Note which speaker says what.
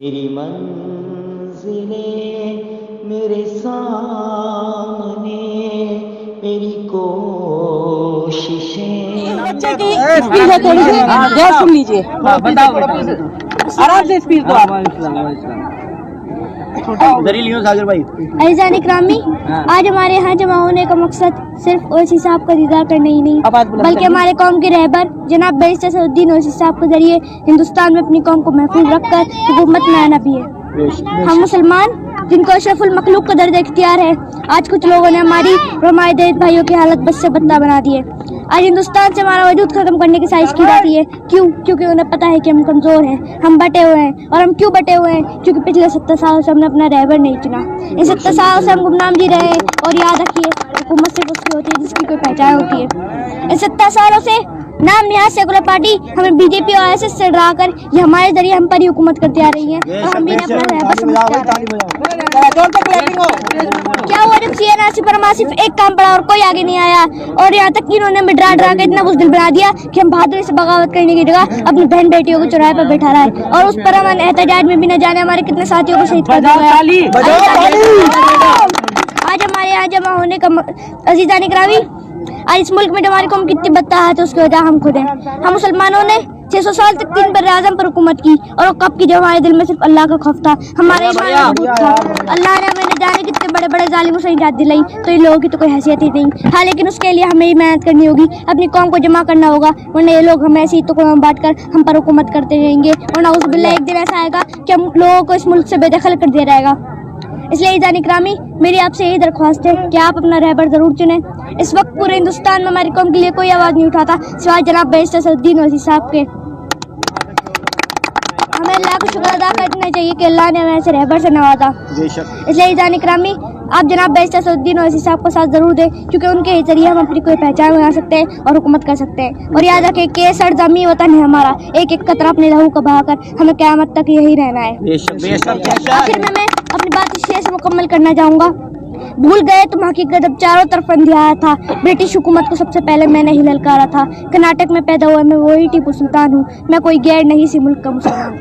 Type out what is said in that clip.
Speaker 1: تیری منزلیں میرے سامنے، میری کوششیں۔
Speaker 2: بچے کی اسپیڈ ہے تھوڑی سی، غور سن لیجیے، آرام سے اسپیڈ دو آپ۔
Speaker 3: عزیزان اکرامی، آج ہمارے یہاں جمع ہونے کا مقصد صرف اویسی صاحب کا دیدار کرنا ہی نہیں بلکہ ہمارے قوم کے رہبر جناب بیرسٹر اسد الدین اویسی صاحب کے ذریعے ہندوستان میں اپنی قوم کو محفوظ رکھ کر حکومت میں آنا بھی ہے۔ ہم مسلمان جن کو اشرف المخلوق کا درجہ اختیار ہے، آج کچھ لوگوں نے ہماری رومائے دید بھائیوں کی حالت بس سے بدتر بنا دی ہے۔ آج ہندوستان سے ہمارا وجود ختم کرنے کی سازش کی جاتی ہے۔ کیوں؟ کیونکہ انہیں پتہ ہے کہ ہم کمزور ہیں، ہم بٹے ہوئے ہیں۔ اور ہم کیوں بٹے ہوئے ہیں؟ کیونکہ پچھلے 70 سالوں سے ہم نے اپنا رہبر نہیں چنا۔ ان 70 سالوں سے ہم گمنام جی رہے ہیں۔ اور یاد رکھیے، حکومت صرف اس کی ہوتی ہے جس کی کوئی پہچان ہوتی ہے۔ ان 70 سالوں سے نام نہاد سیکولر پارٹی ہمیں بی جے پی اور RSS سے ڈرا کر یہ ہمارے ذریعے ہم پر ہی حکومت کرتے آ رہی ہیں، اور ہم بھی اپنا رہبر سمجھتے آ رہے ہیں۔ کیا ہوا جب CNRC پر ہمارا صرف ایک کام پڑا اور کوئی آگے نہیں آیا؟ اور یہاں تک کہ انہوں نے ہمیں ڈرا کے اتنا بزدل بنا دیا کہ ہم بہادری سے بغاوت کرنے کی جگہ اپنی بہن بیٹیوں کو چوراہے پر بیٹھا رہا ہے، اور اس پر ہم احتجاج میں بھی نہ جانے ہمارے کتنے ساتھیوں کو شہید کر دیا گیا۔ آج ہمارے یہاں جمع ہونے کا عزیزان اکرامی، آج اس ملک میں جو ہماری قوم کتنی بدتر ہے اس کی وجہ ہم خود ہیں۔ ہم مسلمانوں نے 600 سال تک 3 براعظم پر حکومت کی، اور وہ کب کی جب ہمارے دل میں صرف اللہ کا خوف تھا، ہمارے ایمان میں ثبوت تھا۔ اللہ نے ہمیں نہ جانے کتنے بڑے بڑے ظالموں سے نجات دلائی، تو ان لوگوں کی تو کوئی حیثیت ہی نہیں۔ ہاں، لیکن اس کے لیے ہمیں ہی محنت کرنی ہوگی، اپنی قوم کو جمع کرنا ہوگا، ورنہ یہ لوگ ہمیں ایسے ہی ٹکڑوں میں بانٹ کر ہم پر حکومت کرتے رہیں گے، اور نعوذ باللہ ایک دن ایسا آئے گا کہ ہم لوگوں کو اس ملک سے بے دخل کر دیا جائے گا۔ اس لیے عزیزان اکرامی، میری آپ سے یہی درخواست ہے کہ آپ اپنا رہبر ضرور چنیں۔ اس وقت پورے ہندوستان میں ہماری قوم کے لیے کوئی آواز نہیں اٹھاتا سوائے جناب بیرسٹر اسد الدین اویسی صاحب کے۔ ہمیں اللہ کا شکر ادا کرنا چاہیے کہ اللہ نے ہمیں ایسے رہبر سے نوازا۔ اس لیے عزیزان اکرامی، آپ جناب بیرسٹر اسد الدین اویسی صاحب کا ساتھ ضرور دیں، کیونکہ ان کے ذریعے ہم اپنی کوئی پہچان بنا سکتے ہیں اور حکومت کر سکتے ہیں۔ اور یاد رکھیں کہ یہ سرزمین وطن ہے ہمارا، ایک ایک قطرہ اپنے لہو کا بہا کر ہمیں قیامت تک یہی رہنا ہے۔ آخر میں اپنی بات اس شعر سے مکمل کرنا چاہوں گا۔ بھول گئے تم حقیقت جب چاروں طرف اندھیارا تھا، برٹش حکومت کو سب سے پہلے میں نے ہی للکارا تھا۔ کرناٹک میں پیدا ہوا میں وہی ٹیپو سلطان ہوں، میں کوئی غیر نہیں سی ملک کا مسلمان۔